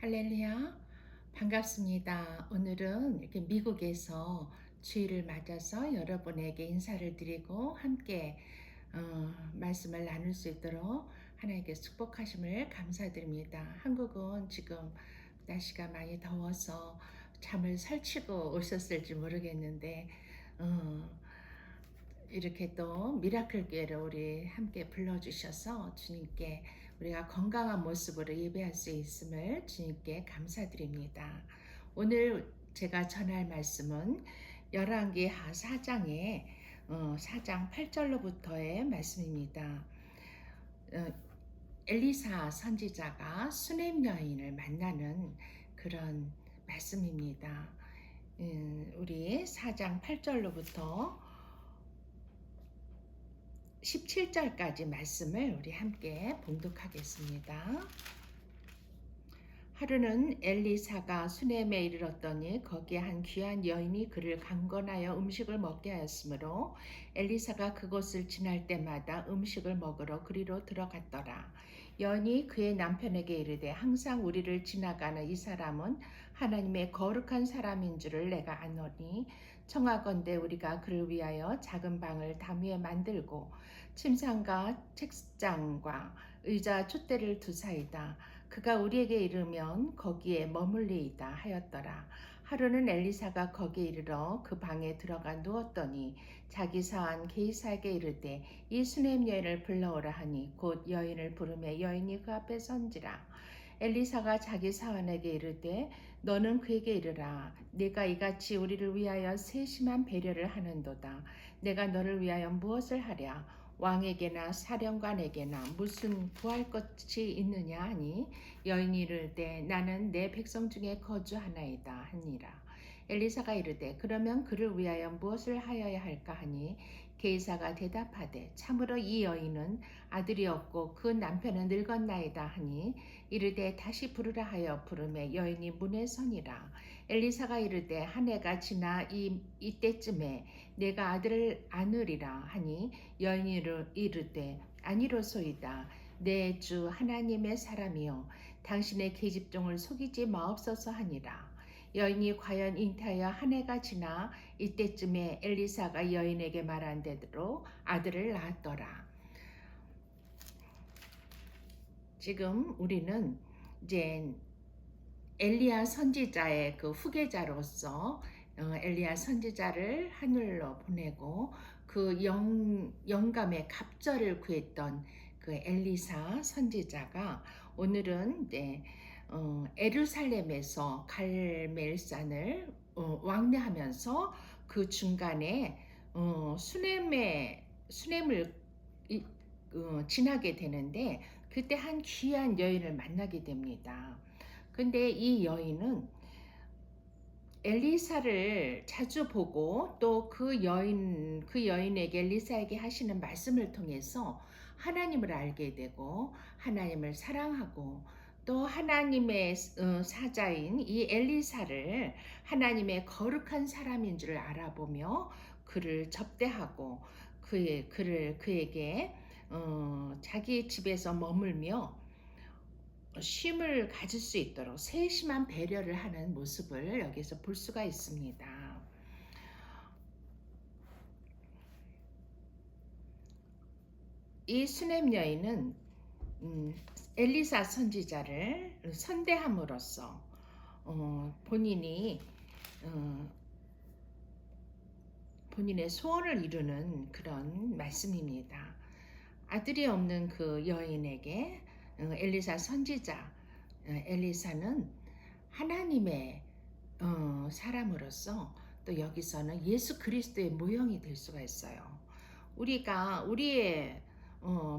할렐루야, 반갑습니다. 오늘은 이렇게 미국에서 주일을 맞아서 여러분에게 인사를 드리고 함께 말씀을 나눌 수 있도록 하나님께 축복하심을 감사드립니다. 한국은 지금 날씨가 많이 더워서 잠을 설치고 오셨을지 모르겠는데 어, 이렇게 또 미라클 교회를 우리 함께 불러주셔서 주님께 우리가 건강한 모습으로 예배할 수 있음을 주님께 감사드립니다. 오늘 제가 전할 말씀은 열왕기하 4장의 4장 8절로부터의 말씀입니다. 엘리사 선지자가 수넴 여인을 만나는 그런 말씀입니다. 우리 4장 8절로부터 17절까지 말씀을 우리 함께 봉독하겠습니다. 하루는 엘리사가 수넴에 이르렀더니 거기에 한 귀한 여인이 그를 강권하여 음식을 먹게 하였으므로 엘리사가 그곳을 지날 때마다 음식을 먹으러 그리로 들어갔더라. 여인이 그의 남편에게 이르되 항상 우리를 지나가는 이 사람은 하나님의 거룩한 사람인 줄을 내가 아노니 청하건대 우리가 그를 위하여 작은 방을 담 위에 만들고 침상과 책장과 의자 촛대를 두사이다. 그가 우리에게 이르면 거기에 머물리이다 하였더라. 하루는 엘리사가 거기에 이르러 그 방에 들어가 누웠더니 자기 사한 게이사에게 이르되 이 수넴 여인을 불러오라 하니 곧 여인을 부르매 여인이 그 앞에 선지라. 엘리사가 자기 사환에게 이르되 너는 그에게 이르라. 내가 이같이 우리를 위하여 세심한 배려를 하는도다. 내가 너를 위하여 무엇을 하랴? 왕에게나 사령관에게나 무슨 구할 것이 있느냐 하니 여인이 이르되 나는 내 백성 중에 거주하나이다 하니라. 엘리사가 이르되 그러면 그를 위하여 무엇을 하여야 할까 하니 게이사가 대답하되 참으로 이 여인은 아들이 없고 그 남편은 늙었나이다 하니 이르되 다시 부르라 하여 부르매 여인이 문에 서니라. 엘리사가 이르되 한 해가 지나 이때쯤에 내가 아들을 안으리라 하니 여인이 이르되 아니로소이다. 내 주 하나님의 사람이요 당신의 계집종을 속이지 마옵소서 하니라. 여인이 과연 잉태하여 한 해가 지나 이때쯤에 엘리사가 여인에게 말한 대로 아들을 낳았더라. 지금 우리는 이제 엘리야 선지자의 그 후계자로서 엘리야 선지자를 하늘로 보내고 그 영감의 갑절을 구했던 그 엘리사 선지자가 오늘은 에루살렘에서 갈멜산을 왕래하면서 그 중간에 수넴을 지나게 되는데 그때 한 귀한 여인을 만나게 됩니다. 근데 이 여인은 엘리사를 자주 보고 또 그 여인에게 엘리사에게 하시는 말씀을 통해서 하나님을 알게 되고 하나님을 사랑하고 또 하나님의 사자인 이 엘리사를 하나님의 거룩한 사람인 줄 알아보며 그를 접대하고 그에게 자기 집에서 머물며 쉼을 가질 수 있도록 세심한 배려를 하는 모습을 여기서 볼 수가 있습니다. 이 수넴 여인은 엘리사 선지자를 선대함으로써 본인의 소원을 이루는 그런 말씀입니다. 아들이 없는 그 여인에게 엘리사 선지자 엘리사는 하나님의 사람으로서 또 여기서는 예수 그리스도의 모형이 될 수가 있어요. 우리의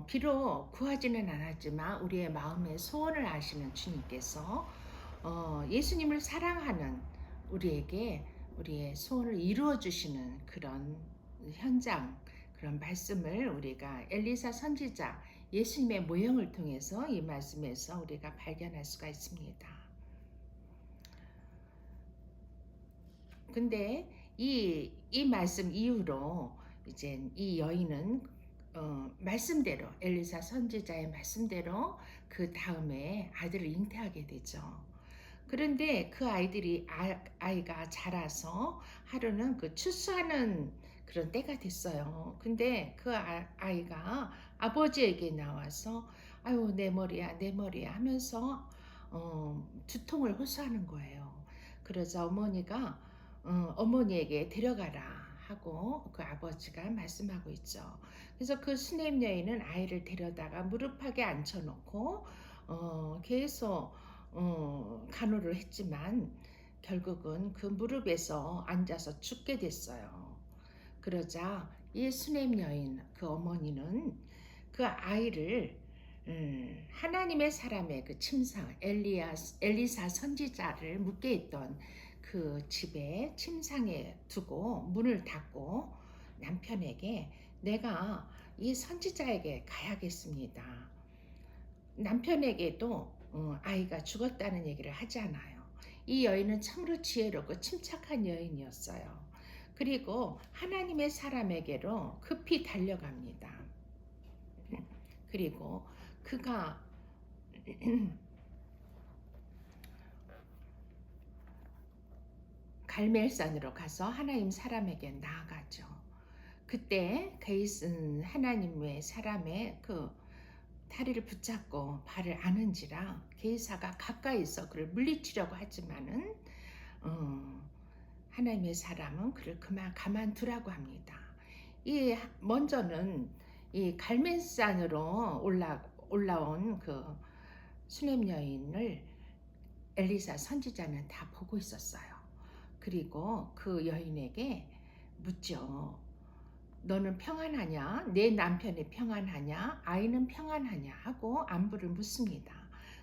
비록 구하지는 않았지만 우리의 마음의 소원을 아시는 주님께서 예수님을 사랑하는 우리에게 우리의 소원을 이루어 주시는 그런 현장, 그런 말씀을 우리가 엘리사 선지자 예수님의 모형을 통해서 이 말씀에서 우리가 발견할 수가 있습니다. 근데 이 말씀 이후로 이제 이 여인은 말씀대로 엘리사 선지자의 말씀대로 그 다음에 아들을 잉태하게 되죠. 그런데 그 아이들이 아이가 자라서 하루는 그 추수하는 그런 때가 됐어요. 근데 그 아이가 아버지에게 나와서 아유 내 머리야 내 머리야 하면서 두통을 호소하는 거예요. 그러자 어머니가 어머니에게 데려가라 하고 그 아버지가 말씀하고 있죠. 그래서 그 수냄 여인은 아이를 데려다가 무릎팍에 앉혀놓고 계속 간호를 했지만 결국은 그 무릎에서 앉아서 죽게 됐어요. 그러자 이 수냄 여인 그 어머니는 그 아이를 하나님의 사람의 그 침상 엘리사 선지자를 묵게 있던 그 집에 침상에 두고 문을 닫고 남편에게 내가 이 선지자에게 가야겠습니다. 남편에게도 아이가 죽었다는 얘기를 하지 않아요. 이 여인은 참으로 지혜롭고 침착한 여인이었어요. 그리고 하나님의 사람에게로 급히 달려갑니다. 그리고 그가 갈멜산으로 가서 하나님 사람에게 나아가죠. 그때 하나님의 사람의 그 다리를 붙잡고 발을 아는지라 게이사가 가까이서 그를 물리치려고 하지만은 하나님의 사람은 그를 가만두라고 합니다. 이 먼저는 이 갈멜산으로 올라온 그 수냄 여인을 엘리사 선지자는 다 보고 있었어요. 그리고 그 여인에게 묻죠. 너는 평안하냐? 내 남편이 평안하냐? 아이는 평안하냐? 하고 안부를 묻습니다.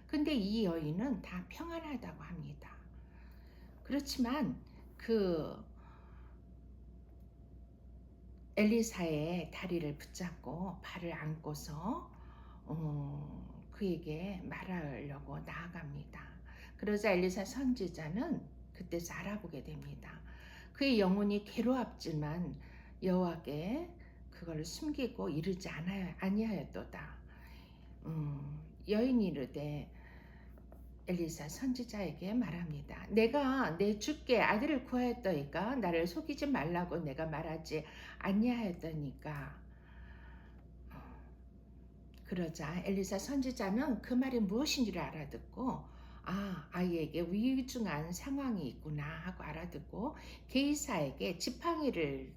근데 이 여인은 다 평안하다고 합니다. 그렇지만 그 엘리사의 다리를 붙잡고 발을 안고서 그에게 말하려고 나아갑니다. 그러자 엘리사 선지자는 그때서 알아보게 됩니다. 그의 영혼이 괴로웠지만 여호와께 그걸 숨기고 이르지 아니하였도다. 여인이 이르되 엘리사 선지자에게 말합니다. 내가 내 주께 아들을 구하였더이까 나를 속이지 말라고 내가 말하지 아니하였더니까. 그러자 엘리사 선지자는 그 말이 무엇인지를 알아듣고 아이에게 위중한 상황이 있구나 하고 알아듣고 게이사에게 지팡이를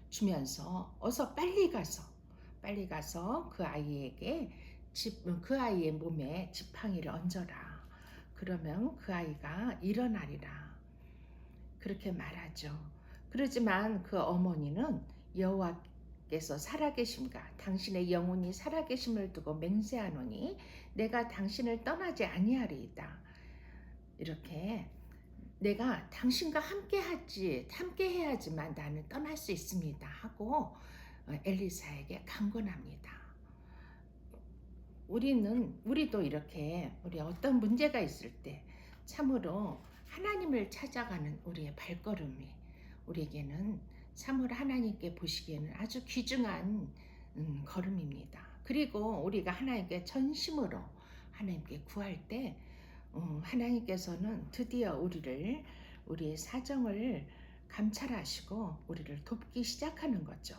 주면서 어서 빨리 가서 그 아이에게 그 아이의 몸에 지팡이를 얹어라. 그러면 그 아이가 일어나리라. 그렇게 말하죠. 그렇지만 그 어머니는 여호와께서 살아계심과 당신의 영혼이 살아계심을 두고 맹세하노니 내가 당신을 떠나지 아니하리이다. 이렇게 내가 당신과 함께 해야지만 나는 떠날 수 있습니다 하고 엘리사에게 강권합니다. 우리도 이렇게 우리 어떤 문제가 있을 때 참으로 하나님을 찾아가는 우리의 발걸음이 우리에게는 참으로 하나님께 보시기에는 아주 귀중한 걸음입니다. 그리고 우리가 하나님께 전심으로 하나님께 구할 때 하나님께서는 드디어 우리의 사정을 감찰하시고 우리를 돕기 시작하는 거죠.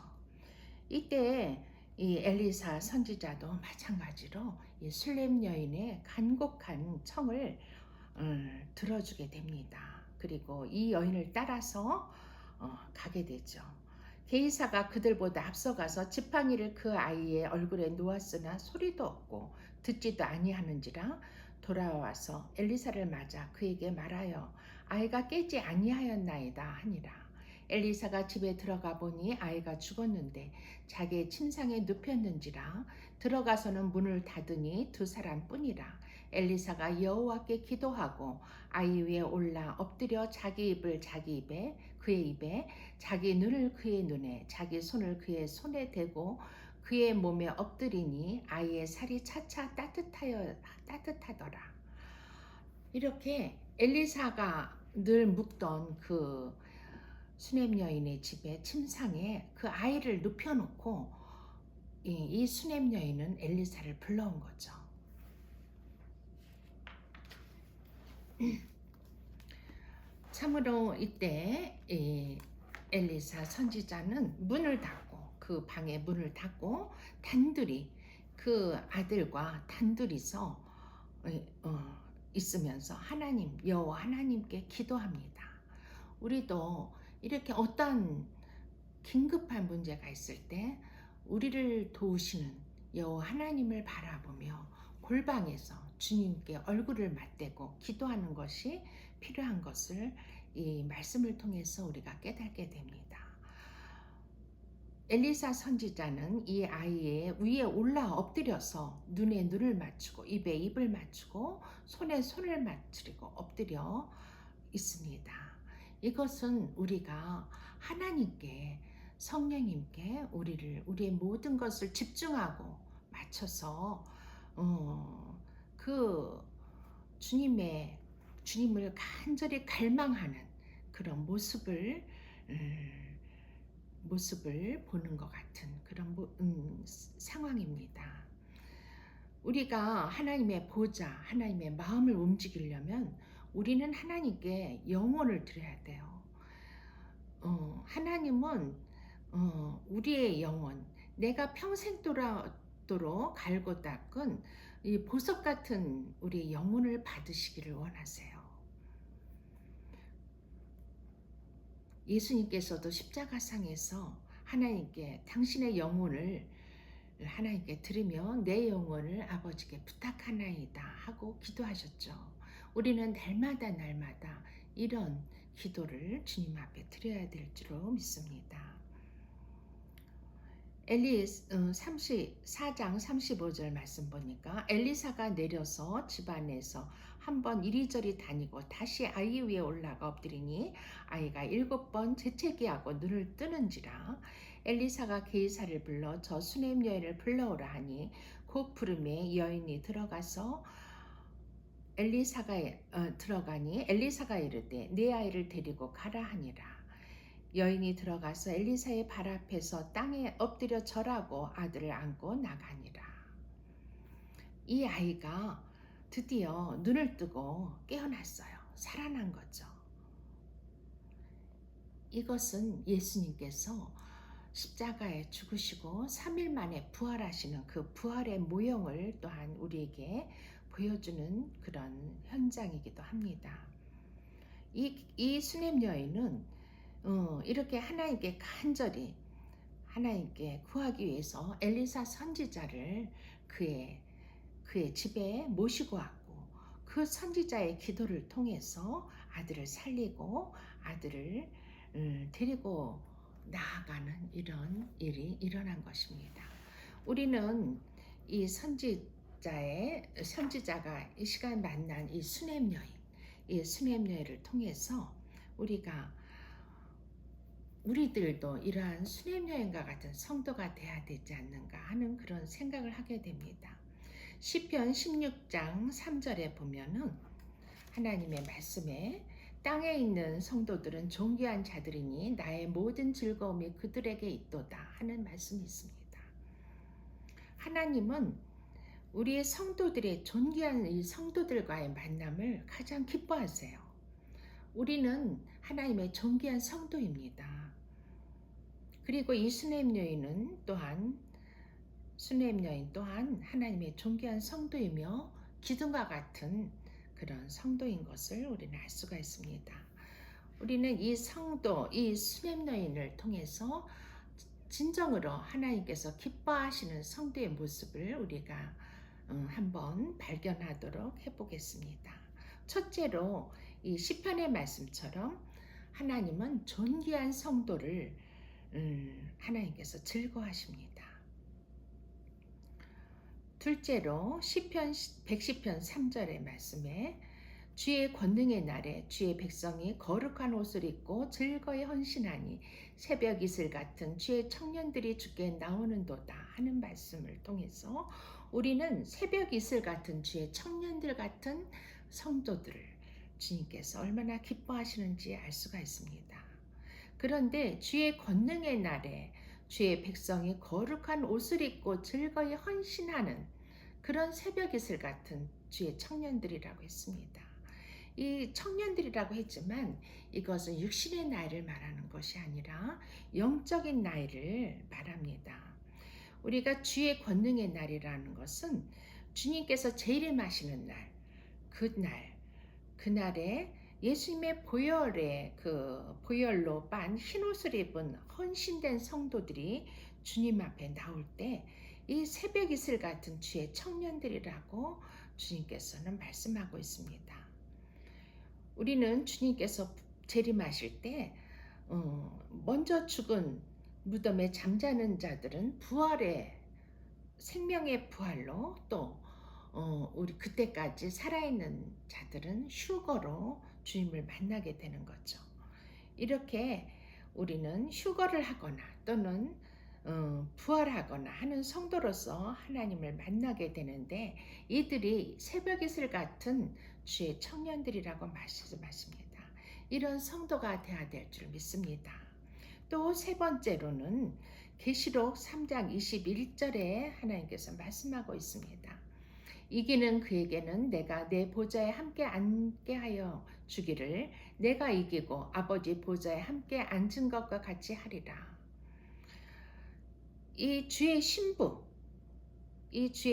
이때 이 엘리사 선지자도 마찬가지로 이 술렘 여인의 간곡한 청을 들어주게 됩니다. 그리고 이 여인을 따라서 가게 되죠. 게이사가 그들보다 앞서가서 지팡이를 그 아이의 얼굴에 놓았으나 소리도 없고 듣지도 아니하는지라 돌아와서 엘리사를 맞아 그에게 말하여 아이가 깨지 아니하였나이다 하니라. 엘리사가 집에 들어가 보니 아이가 죽었는데 자기의 침상에 눕혔는지라 들어가서는 문을 닫으니 두 사람뿐이라. 엘리사가 여호와께 기도하고 아이 위에 올라 엎드려 자기 입을 자기 입에 그의 입에 자기 눈을 그의 눈에 자기 손을 그의 손에 대고 그의 몸에 엎드리니 아이의 살이 차차 따뜻하더라. 이렇게 엘리사가 늘 묵던 그 수냄 여인의 집에 침상에 그 아이를 눕혀놓고 이 수냄 여인은 엘리사를 불러온 거죠. 참으로 이때 이 엘리사 선지자는 문을 닫고 그 방에 문을 닫고 단둘이 그 아들과 단둘이서 있으면서 하나님 여호와 하나님께 기도합니다. 우리도 이렇게 어떤 긴급한 문제가 있을 때 우리를 도우시는 여호와 하나님을 바라보며 골방에서 주님께 얼굴을 맞대고 기도하는 것이 필요한 것을 이 말씀을 통해서 우리가 깨닫게 됩니다. 엘리사 선지자는 이 아이의 위에 올라 엎드려서 눈에 눈을 맞추고 입에 입을 맞추고 손에 손을 맞추고 엎드려 있습니다. 이것은 우리가 하나님께 성령님께 우리의 모든 것을 집중하고 맞춰서 그 주님을 간절히 갈망하는 그런 모습을 보는 것 같은 그런 상황입니다. 우리가 하나님의 보좌, 하나님의 마음을 움직이려면 우리는 하나님께 영혼을 드려야 돼요. 하나님은 우리의 영혼, 내가 평생 도록 갈고 닦은 이 보석 같은 우리의 영혼을 받으시기를 원하세요. 예수님께서도 십자가상에서 하나님께 당신의 영혼을 하나님께 드리며 내 영혼을 아버지께 부탁하나이다 하고 기도하셨죠. 우리는 날마다 이런 기도를 주님 앞에 드려야 될 줄로 믿습니다. 엘리 34장 35절 말씀 보니까 엘리사가 내려서 집안에서 한번 이리저리 다니고 다시 아이 위에 올라가 엎드리니 아이가 7번 재채기하고 눈을 뜨는지라. 엘리사가 게이사를 불러 저 수넴 여인을 불러오라 하니 곧 부름에 여인이 들어가서 들어가니 엘리사가 이르되 네 아이를 데리고 가라 하니라. 여인이 들어가서 엘리사의 발 앞에서 땅에 엎드려 절하고 아들을 안고 나가니라. 이 아이가 드디어 눈을 뜨고 깨어났어요. 살아난 거죠. 이것은 예수님께서 십자가에 죽으시고 3일 만에 부활하시는 그 부활의 모형을 또한 우리에게 보여주는 그런 현장이기도 합니다. 이 수넴 여인은 이렇게 하나님께 간절히 하나님께 구하기 위해서 엘리사 선지자를 그의 집에 모시고 왔고 그 선지자의 기도를 통해서 아들을 살리고 아들을 데리고 나아가는 이런 일이 일어난 것입니다. 우리는 이 선지자가 이 시간 만난 이 수넴 여인을 통해서 우리들도 이러한 수넴 여인과 같은 성도가 돼야 되지 않는가 하는 그런 생각을 하게 됩니다. 시편 16장 3절에 보면은 하나님의 말씀에 땅에 있는 성도들은 존귀한 자들이니 나의 모든 즐거움이 그들에게 있도다 하는 말씀이 있습니다. 하나님은 우리의 성도들의 존귀한 이 성도들과의 만남을 가장 기뻐하세요. 우리는 하나님의 존귀한 성도입니다. 그리고 이 수넴 여인 또한 하나님의 존귀한 성도이며 기둥과 같은 그런 성도인 것을 우리는 알 수가 있습니다. 우리는 이 수넴 여인을 통해서 진정으로 하나님께서 기뻐하시는 성도의 모습을 우리가 한번 발견하도록 해보겠습니다. 첫째로 이 시편의 말씀처럼 하나님은 존귀한 성도를 하나님께서 즐거워하십니다. 둘째로 시편 110편 3절의 말씀에 주의 권능의 날에 주의 백성이 거룩한 옷을 입고 즐거이 헌신하니 새벽 이슬 같은 주의 청년들이 주께 나오는도다 하는 말씀을 통해서 우리는 새벽 이슬 같은 주의 청년들 같은 성도들을 주님께서 얼마나 기뻐하시는지 알 수가 있습니다. 그런데 주의 권능의 날에 주의 백성이 거룩한 옷을 입고 즐거이 헌신하는 그런 새벽 이슬 같은 주의 청년들이라고 했습니다. 이 청년들이라고 했지만 이것은 육신의 나이를 말하는 것이 아니라 영적인 나이를 말합니다. 우리가 주의 권능의 날이라는 것은 주님께서 재림하시는 날, 그날에 예수님의 보혈에 그 보혈로 빤 흰옷을 입은 헌신된 성도들이 주님 앞에 나올 때 이 새벽 이슬 같은 주의 청년들이라고 주님께서는 말씀하고 있습니다. 우리는 주님께서 재림하실 때 먼저 죽은 무덤에 잠자는 자들은 부활의 생명의 부활로 또 우리 그때까지 살아있는 자들은 휴거로 주님을 만나게 되는 거죠. 이렇게 우리는 휴거를 하거나 또는 부활하거나 하는 성도로서 하나님을 만나게 되는데 이들이 새벽 이슬 같은 주의 청년들이라고 말씀하십니다. 이런 성도가 되어야 될 줄 믿습니다. 또 세 번째로는 계시록 3장 21절에 하나님께서 말씀하고 있습니다. 이기는 그에게는 내가 내 보좌에 함께 앉게 하여 주기를 내가 이기고 아버지 보좌에 함께 앉은 것과 같이 하리라. 이 주의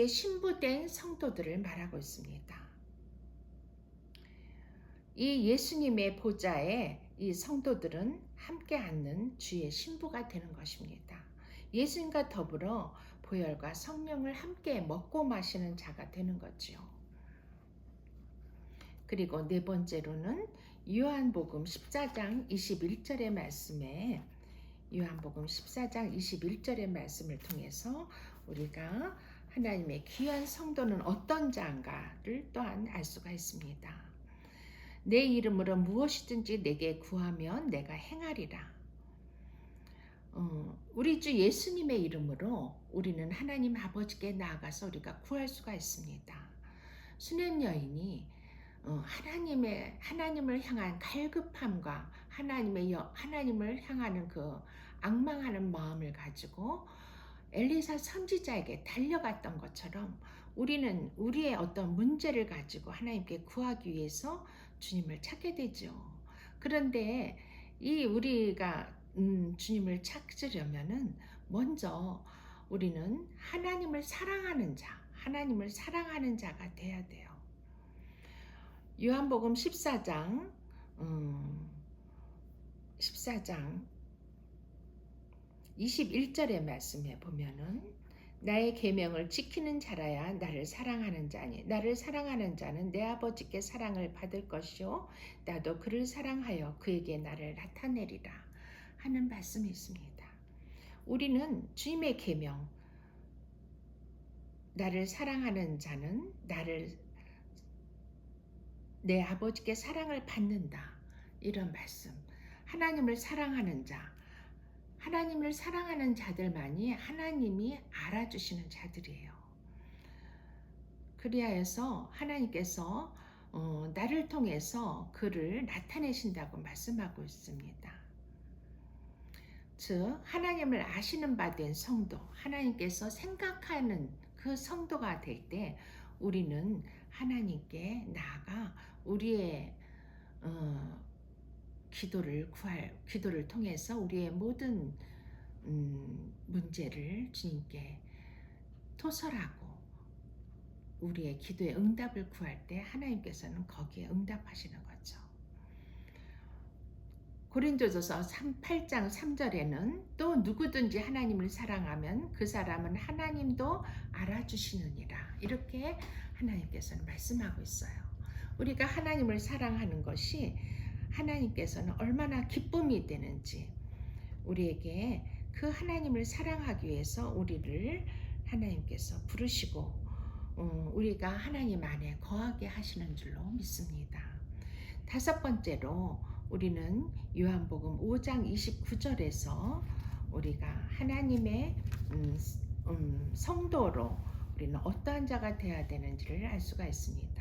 신부된 성도들을 말하고 있습니다. 이 예수님의 보좌에 이 성도들은 함께 앉는 주의 신부가 되는 것입니다. 예수님과 더불어 보혈과 성령을 함께 먹고 마시는 자가 되는 거지요. 그리고 네 번째로는 요한복음 14장 21절의 말씀에 요한복음 14장 21절의 말씀을 통해서 우리가 하나님의 귀한 성도는 어떤 자인가를 또한 알 수가 있습니다. 내 이름으로 무엇이든지 내게 구하면 내가 행하리라. 우리 주 예수님의 이름으로 우리는 하나님 아버지께 나아가서 우리가 구할 수가 있습니다. 수냄 여인이 하나님을 향한 갈급함과 하나님을 향하는 그 앙망하는 마음을 가지고 엘리사 선지자에게 달려갔던 것처럼 우리는 우리의 어떤 문제를 가지고 하나님께 구하기 위해서 주님을 찾게 되죠. 그런데 우리가 주님을 찾으려면은 먼저 우리는 하나님을 사랑하는 자가 돼야 돼요. 요한복음 14장 21절의 말씀에 보면은 나의 계명을 지키는 자라야 나를 사랑하는 자니 나를 사랑하는 자는 내 아버지께 사랑을 받을 것이요 나도 그를 사랑하여 그에게 나를 나타내리라 하는 말씀이 있습니다. 우리는 주님의 계명 나를 사랑하는 자는 내 아버지께 사랑을 받는다. 이런 말씀. 하나님을 사랑하는 자들만이 하나님이 알아주시는 자들이에요. 그리하여서 하나님께서 나를 통해서 그를 나타내신다고 말씀하고 있습니다. 즉 하나님을 아시는 바 된 성도, 하나님께서 생각하는 그 성도가 될 때 우리는 하나님께 나아가 우리의 기도를 통해서 우리의 모든 문제를 주님께 토설하고 우리의 기도에 응답을 구할 때 하나님께서는 거기에 응답하시는 거죠. 고린도전서 8장 3절에는 또 누구든지 하나님을 사랑하면 그 사람은 하나님도 알아주시느니라. 이렇게 하나님께서는 말씀하고 있어요. 우리가 하나님을 사랑하는 것이 하나님께서는 얼마나 기쁨이 되는지 우리에게 그 하나님을 사랑하기 위해서 우리를 하나님께서 부르시고 우리가 하나님 안에 거하게 하시는 줄로 믿습니다. 다섯 번째로 우리는 요한복음 5장 29절에서 우리가 하나님의 성도로 우리는 어떠한 자가 되어야 되는지를 알 수가 있습니다.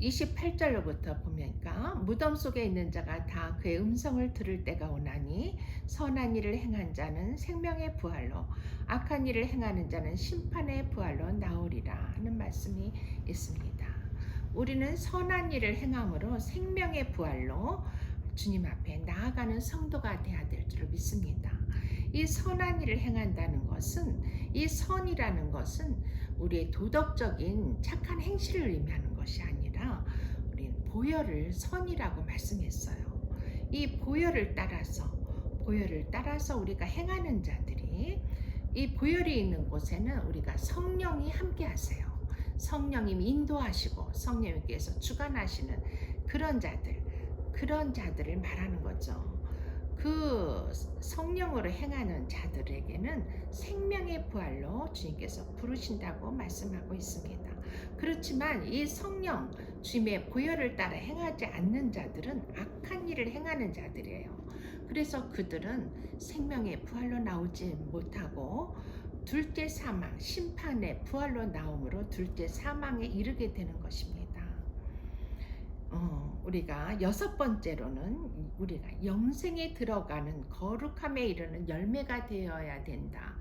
28절로부터 보니까 무덤 속에 있는 자가 다 그의 음성을 들을 때가 오나니 선한 일을 행한 자는 생명의 부활로 악한 일을 행하는 자는 심판의 부활로 나오리라 하는 말씀이 있습니다. 우리는 선한 일을 행함으로 생명의 부활로 주님 앞에 나아가는 성도가 되어야 될 줄 믿습니다. 이 선한 일을 행한다는 것은, 이 선이라는 것은 우리의 도덕적인 착한 행실을 의미하는 것이 아니라 우리는 보혈을 선이라고 말씀했어요. 이 보혈을 따라서 우리가 행하는 자들이, 이 보혈이 있는 곳에는 우리가 성령이 함께 하세요. 성령님이 인도하시고 성령님께서 주관하시는 그런 자들을 말하는 거죠. 그 성령으로 행하는 자들에게는 생명의 부활로 주님께서 부르신다고 말씀하고 있습니다. 그렇지만 이 성령, 주님의 보혈을 따라 행하지 않는 자들은 악한 일을 행하는 자들이에요. 그래서 그들은 생명의 부활로 나오지 못하고 둘째 사망, 심판의 부활로 나옴으로 둘째 사망에 이르게 되는 것입니다. 우리가 여섯 번째로는 우리가 영생에 들어가는 거룩함에 이르는 열매가 되어야 된다.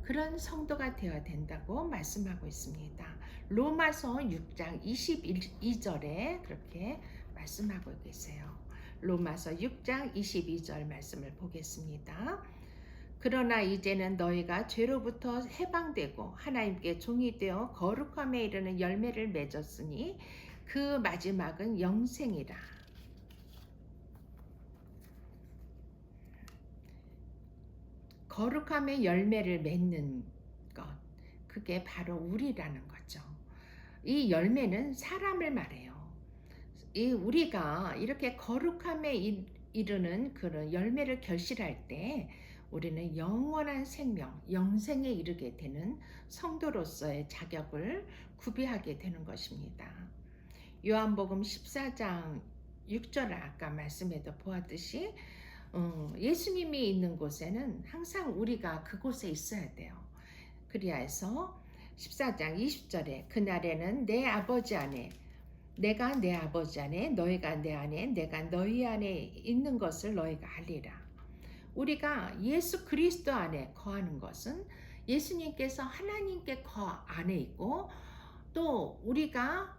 그런 성도가 되어야 된다고 말씀하고 있습니다. 로마서 6장 22절에 그렇게 말씀하고 계세요. 로마서 6장 22절 말씀을 보겠습니다. 그러나 이제는 너희가 죄로부터 해방되고 하나님께 종이 되어 거룩함에 이르는 열매를 맺었으니 그 마지막은 영생이라. 거룩함의 열매를 맺는 것, 그게 바로 우리라는 거죠. 이 열매는 사람을 말해요. 이 우리가 이렇게 거룩함에 이르는 그런 열매를 결실할 때 우리는 영원한 생명, 영생에 이르게 되는 성도로서의 자격을 구비하게 되는 것입니다. 요한복음 14장 6절 아까 말씀에도 보았듯이 예수님이 있는 곳에는 항상 우리가 그곳에 있어야 돼요. 그리하 해서 14장 20절에 그날에는 내 아버지 안에, 내가 내 아버지 안에, 너희가 내 안에, 내가 너희 안에 있는 것을 너희가 알리라. 우리가 예수 그리스도 안에 거하는 것은 예수님께서 하나님께 안에 있고, 또 우리가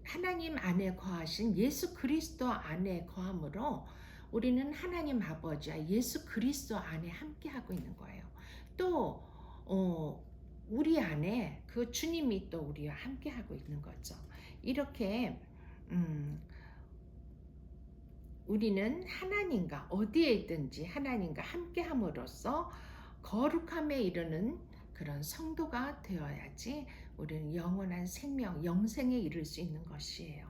하나님 안에 거하신 예수 그리스도 안에 거함으로 우리는 하나님 아버지와 예수 그리스도 안에 함께하고 있는 거예요. 또 우리 안에 그 주님이 또 우리와 함께하고 있는 거죠. 이렇게 우리는 하나님과 어디에 있든지 하나님과 함께함으로써 거룩함에 이르는 그런 성도가 되어야지 우리는 영원한 생명, 영생에 이를 수 있는 것이에요.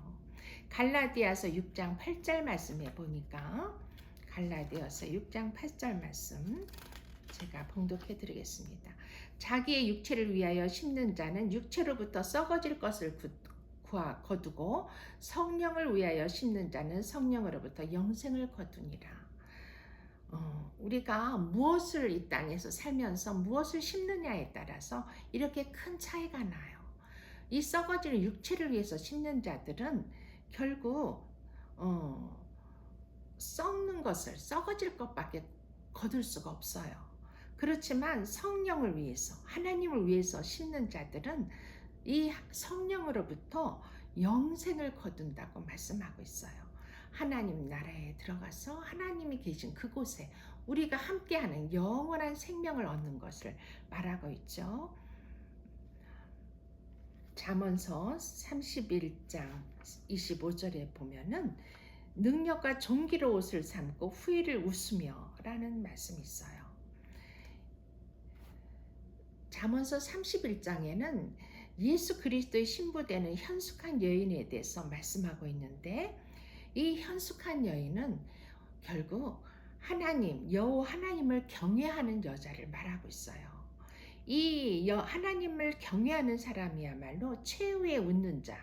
갈라디아서 6장 8절 말씀에 보니까, 갈라디아서 6장 8절 말씀 제가 봉독해 드리겠습니다. 자기의 육체를 위하여 심는 자는 육체로부터 썩어질 것을 거두고 성령을 위하여 심는 자는 성령으로부터 영생을 거두니라. 우리가 무엇을 이 땅에서 살면서 무엇을 심느냐에 따라서 이렇게 큰 차이가 나요. 이 썩어지는 육체를 위해서 심는 자들은 결국 썩는 것을, 썩어질 것밖에 거둘 수가 없어요. 그렇지만 성령을 위해서, 하나님을 위해서 심는 자들은 이 성령으로부터 영생을 거둔다고 말씀하고 있어요. 하나님 나라에 들어가서 하나님이 계신 그곳에 우리가 함께하는 영원한 생명을 얻는 것을 말하고 있죠. 잠언서 31장 25절에 보면은 능력과 존귀로 옷을 삼고 후일을 웃으며 라는 말씀이 있어요. 잠언서 31장에는 예수 그리스도의 신부되는 현숙한 여인에 대해서 말씀하고 있는데, 이 현숙한 여인은 결국 하나님, 여호와 하나님을 경외하는 여자를 말하고 있어요. 이 하나님을 경외하는 사람이야말로 최후에 웃는 자,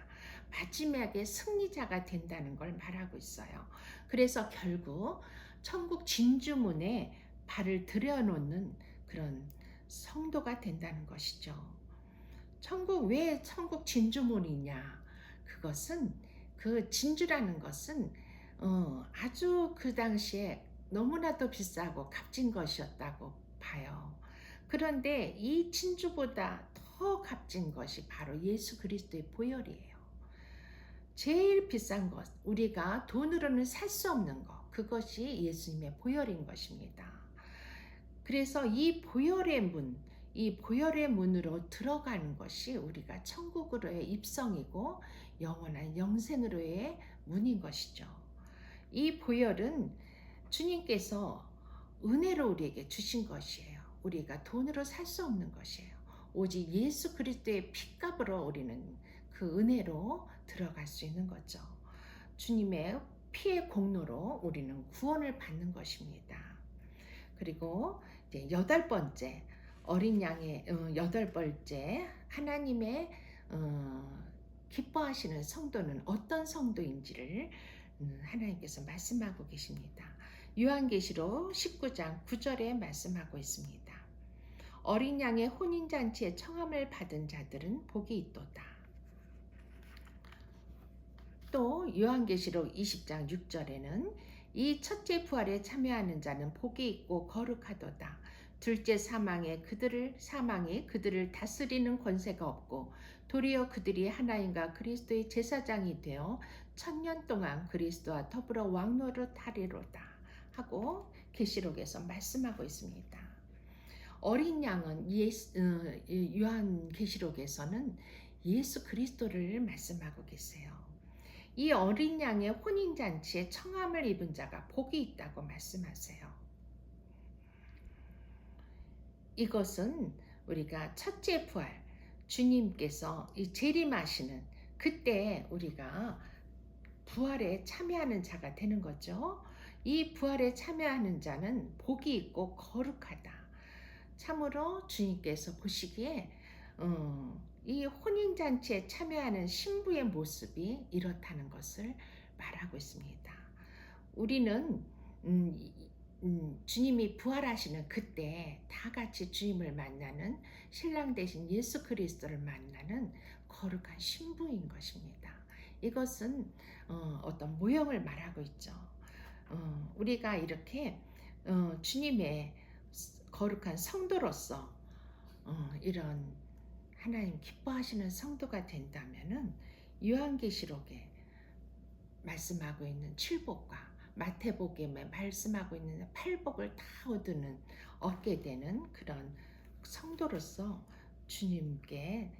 마지막에 승리자가 된다는 걸 말하고 있어요. 그래서 결국 천국 진주문에 발을 들여놓는 그런 성도가 된다는 것이죠. 왜 천국 진주문이냐? 그것은, 그 진주라는 것은 아주 그 당시에 너무나도 비싸고 값진 것이었다고 봐요. 그런데 이 진주보다 더 값진 것이 바로 예수 그리스도의 보혈이에요. 제일 비싼 것, 우리가 돈으로는 살 수 없는 것, 그것이 예수님의 보혈인 것입니다. 그래서 이 보혈의 문으로 들어가는 것이 우리가 천국으로의 입성이고 영원한 영생으로의 문인 것이죠. 이 보혈은 주님께서 은혜로 우리에게 주신 것이에요. 우리가 돈으로 살 수 없는 것이에요. 오직 예수 그리스도의 피값으로 우리는 그 은혜로 들어갈 수 있는 거죠. 주님의 피의 공로로 우리는 구원을 받는 것입니다. 그리고 이제 여덟 번째, 어린 양의 여덟 번째, 하나님의 기뻐하시는 성도는 어떤 성도인지를 하나님께서 말씀하고 계십니다. 요한계시록 19장 9절에 말씀하고 있습니다. 어린 양의 혼인잔치에 청함을 받은 자들은 복이 있도다. 또 요한계시록 20장 6절에는 이 첫째 부활에 참여하는 자는 복이 있고 거룩하도다. 둘째 사망이 그들을 다스리는 권세가 없고 도리어 그들이 하나님과 그리스도의 제사장이 되어 1000년 동안 그리스도와 더불어 왕노릇하리로다 하고 계시록에서 말씀하고 있습니다. 어린 양은 요한계시록에서는 예수 그리스도를 말씀하고 계세요. 이 어린 양의 혼인잔치에 청함을 입은 자가 복이 있다고 말씀하세요. 이것은 우리가 첫째 부활, 주님께서 이 재림하시는 그때 우리가 부활에 참여하는 자가 되는 거죠. 이 부활에 참여하는 자는 복이 있고 거룩하다. 참으로 주님께서 보시기에 이 혼인잔치에 참여하는 신부의 모습이 이렇다는 것을 말하고 있습니다. 우리는 주님이 부활하시는 그때 다 같이 주님을 만나는 신랑 대신 예수 그리스도를 만나는 거룩한 신부인 것입니다. 이것은 어떤 모형을 말하고 있죠. 우리가 이렇게 주님의 거룩한 성도로서 이런 하나님 기뻐하시는 성도가 된다면은 요한계시록에 말씀하고 있는 칠복과 마태복음에 말씀하고 있는 팔복을 다 얻게 되는 그런 성도로서 주님께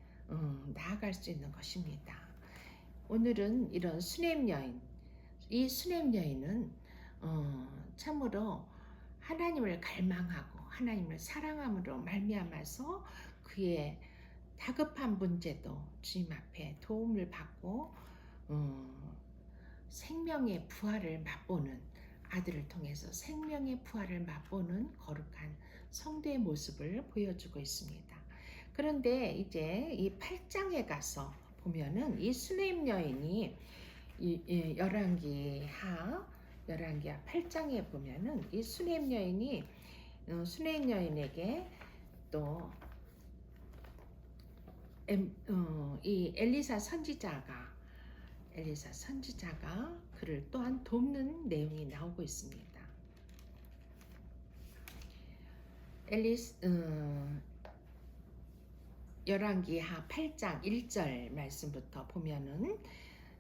나아갈 수 있는 것입니다. 오늘은 이런 수냄 여인, 이 수냄 여인은 참으로 하나님을 갈망하고 하나님을 사랑함으로 말미암아서 그의 다급한 문제도 주님 앞에 도움을 받고 생명의 부활을 맛보는 아들을 통해서 생명의 부활을 맛보는 거룩한 성도의 모습을 보여주고 있습니다. 그런데 이제 이 8장에 가서 보면은 이 수냄 여인이 열왕기하 8장에 보면은 이 수냄 여인에게 또 이 엘리사 선지자가 그를 또한 돕는 내용이 나오고 있습니다. 열왕기하 8장 1절 말씀부터 보면은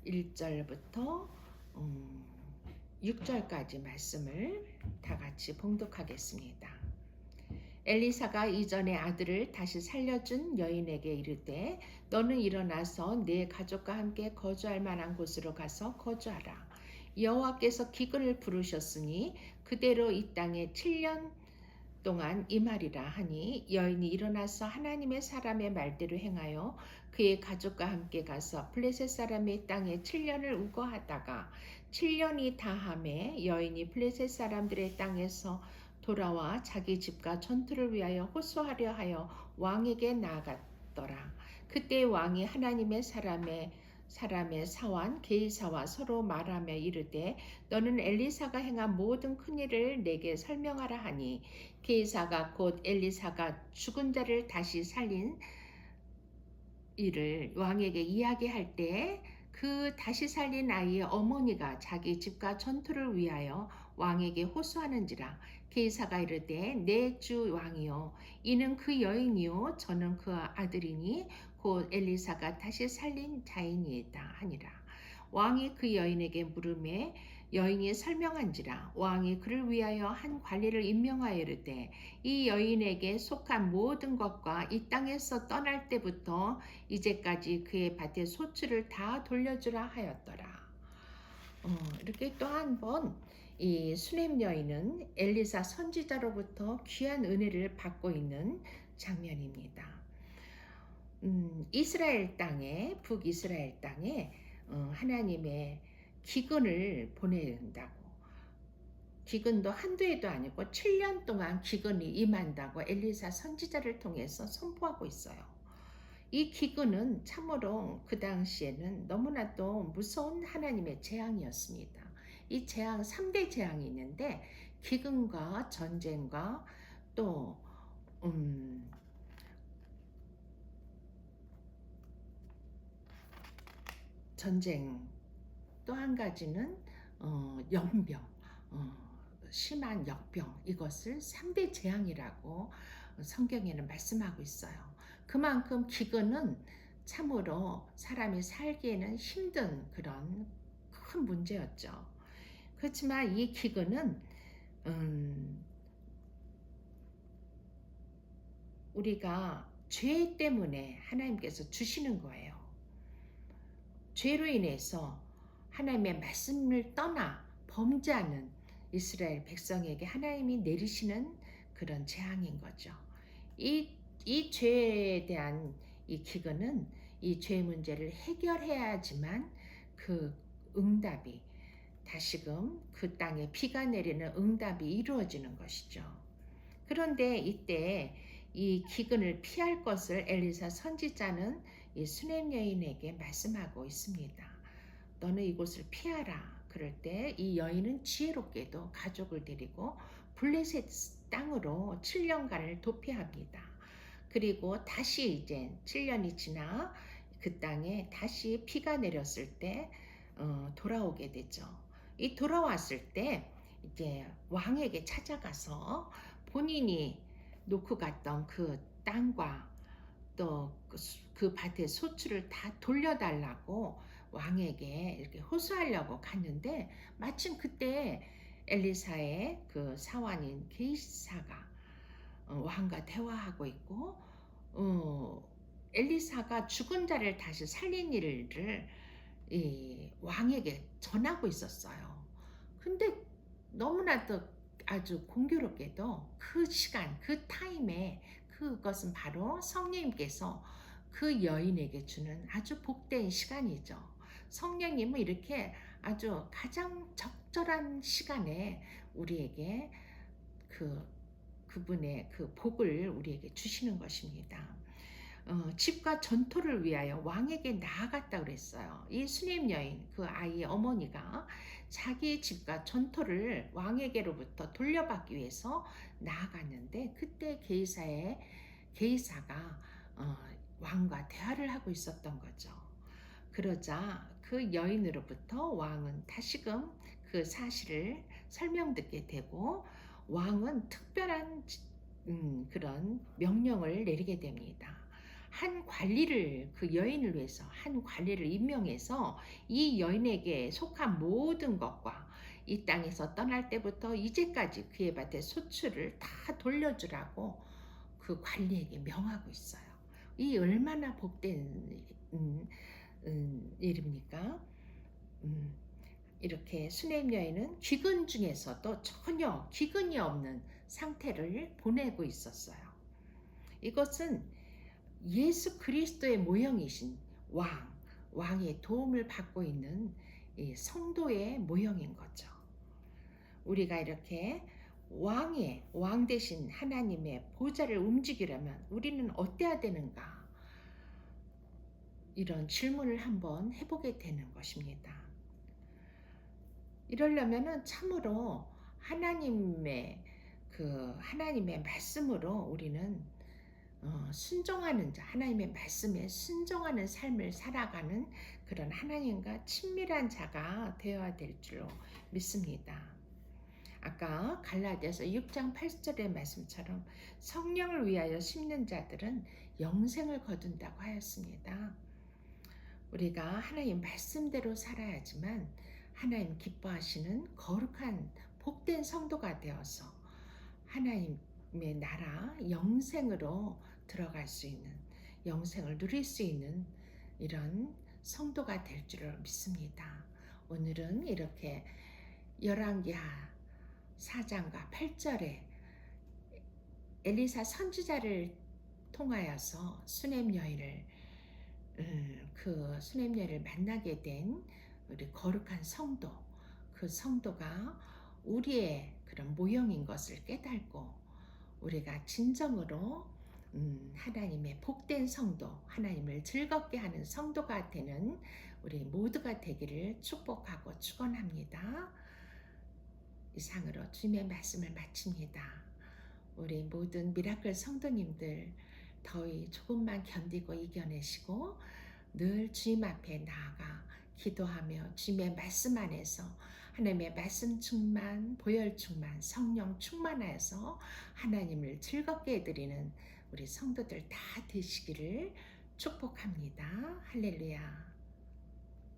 1절부터 6절까지 말씀을 다 같이 봉독하겠습니다. 엘리사가 이전에 아들을 다시 살려준 여인에게 이르되 너는 일어나서 네 가족과 함께 거주할 만한 곳으로 가서 거주하라. 여호와께서 기근을 부르셨으니 그대로 이 땅에 7년 동안 임하리라 하니 여인이 일어나서 하나님의 사람의 말대로 행하여 그의 가족과 함께 가서 블레셋 사람의 땅에 7년을 우거하다가 7년이 다함에 여인이 블레셋 사람들의 땅에서 돌아와 자기 집과 전투를 위하여 호소하려 하여 왕에게 나아갔더라. 그때 왕이 하나님의 사람의 사환 게이사와 서로 말하며 이르되 너는 엘리사가 행한 모든 큰일을 내게 설명하라 하니 게이사가 곧 엘리사가 죽은 자를 다시 살린 일을 왕에게 이야기할 때 그 다시 살린 아이의 어머니가 자기 집과 전투를 위하여 왕에게 호소하는지라. 게이사가 이르되 내 주 왕이요 이는 그 여인이요 저는 그 아들이니 곧 엘리사가 다시 살린 자이니이다 하니라. 왕이 그 여인에게 물음에 여인이 설명한지라 왕이 그를 위하여 한 관리를 임명하여 이르되 이 여인에게 속한 모든 것과 이 땅에서 떠날 때부터 이제까지 그의 밭의 소출을 다 돌려주라 하였더라. 이렇게 또 한 번 이 수넴 여인은 엘리사 선지자로부터 귀한 은혜를 받고 있는 장면입니다. 이스라엘 땅에 북이스라엘 땅에 하나님의 기근을 보낸다고, 기근도 한두 해도 아니고 7년 동안 기근이 임한다고 엘리사 선지자를 통해서 선포하고 있어요. 이 기근은 참으로 그 당시에는 너무나도 무서운 하나님의 재앙이었습니다. 이 재앙 3대 재앙이 있는데 기근과 전쟁과 또 전쟁, 또 한 가지는 연병, 심한 역병, 이것을 3대 재앙이라고 성경에는 말씀하고 있어요. 그만큼 기근은 참으로 사람이 살기에는 힘든 그런 큰 문제였죠. 그렇지만 이 기근은 우리가 죄 때문에 하나님께서 주시는 거예요. 죄로 인해서 하나님의 말씀을 떠나 범죄하는 이스라엘 백성에게 하나님이 내리시는 그런 재앙인 거죠. 이 죄에 대한 이 기근은 이 죄 문제를 해결해야지만 그 응답이, 다시금 그 땅에 비가 내리는 응답이 이루어지는 것이죠. 그런데 이때 이 기근을 피할 것을 엘리사 선지자는 이 수넴 여인에게 말씀하고 있습니다. 너는 이곳을 피하라. 그럴 때 이 여인은 지혜롭게도 가족을 데리고 블레셋 땅으로 7년간을 도피합니다. 그리고 다시 이제 7년이 지나 그 땅에 다시 비가 내렸을 때 돌아오게 되죠. 이 돌아왔을 때 이제 왕에게 찾아가서 본인이 놓고 갔던 그 땅과 또 그 밭의 소출을 다 돌려달라고 왕에게 이렇게 호소하려고 갔는데 마침 그때 엘리사의 그 사환인 게이사가 왕과 대화하고 있고 엘리사가 죽은 자를 다시 살린 일을 이 왕에게 전하고 있었어요. 근데 너무나도 아주 공교롭게도 그 시간, 그 타임에 그것은 바로 성령님께서 그 여인에게 주는 아주 복된 시간이죠. 성령님은 이렇게 아주 가장 적절한 시간에 우리에게 그분의 그 복을 우리에게 주시는 것입니다. 집과 전토를 위하여 왕에게 나아갔다 그랬어요. 이 수넴 여인, 그 아이의 어머니가 자기 집과 전토를 왕에게로부터 돌려받기 위해서 나아갔는데 그때 게이사가 왕과 대화를 하고 있었던 거죠. 그러자 그 여인으로부터 왕은 다시금 그 사실을 설명 듣게 되고 왕은 특별한 그런 명령을 내리게 됩니다. 한 관리를, 그 여인을 위해서 한 관리를 임명해서 이 여인에게 속한 모든 것과 이 땅에서 떠날 때부터 이제까지 그의 밭의 소출을 다 돌려주라고 그 관리에게 명하고 있어요. 이 얼마나 복된 일입니까? 이렇게 수넴 여인은 기근 중에서도 전혀 기근이 없는 상태를 보내고 있었어요. 이것은 예수 그리스도의 모형이신 왕의 도움을 받고 있는 이 성도의 모형인 거죠. 우리가 이렇게 왕 대신 하나님의 보좌를 움직이려면 우리는 어때야 되는가? 이런 질문을 한번 해보게 되는 것입니다. 이러려면은 참으로 하나님의 말씀으로 우리는 순종하는 자, 하나님의 말씀에 순종하는 삶을 살아가는 그런 하나님과 친밀한 자가 되어야 될 줄로 믿습니다. 아까 갈라디아서 6장 8절의 말씀처럼 성령을 위하여 심는 자들은 영생을 거둔다고 하였습니다. 우리가 하나님 말씀대로 살아야지만 하나님 기뻐하시는 거룩한 복된 성도가 되어서 하나님의 나라 영생으로 들어갈 수 있는, 영생을 누릴 수 있는 이런 성도가 될 줄을 믿습니다. 오늘은 이렇게 열왕기하 4장과 8절에 엘리사 선지자를 통하여서 수넴 여인을 그 수넴 여인을 만나게 된 우리 거룩한 성도, 그 성도가 우리의 그런 모형인 것을 깨닫고 우리가 진정으로 하나님의 복된 성도, 하나님을 즐겁게 하는 성도가 되는 우리 모두가 되기를 축복하고 축원합니다. 이상으로 주님의 말씀을 마칩니다. 우리 모든 미라클 성도님들 더위 조금만 견디고 이겨내시고 늘 주님 앞에 나아가 기도하며 주님의 말씀 안에서 하나님의 말씀 충만, 보혈 충만, 성령 충만하여서 하나님을 즐겁게 해드리는 우리 성도들 다 되시기를 축복합니다. 할렐루야.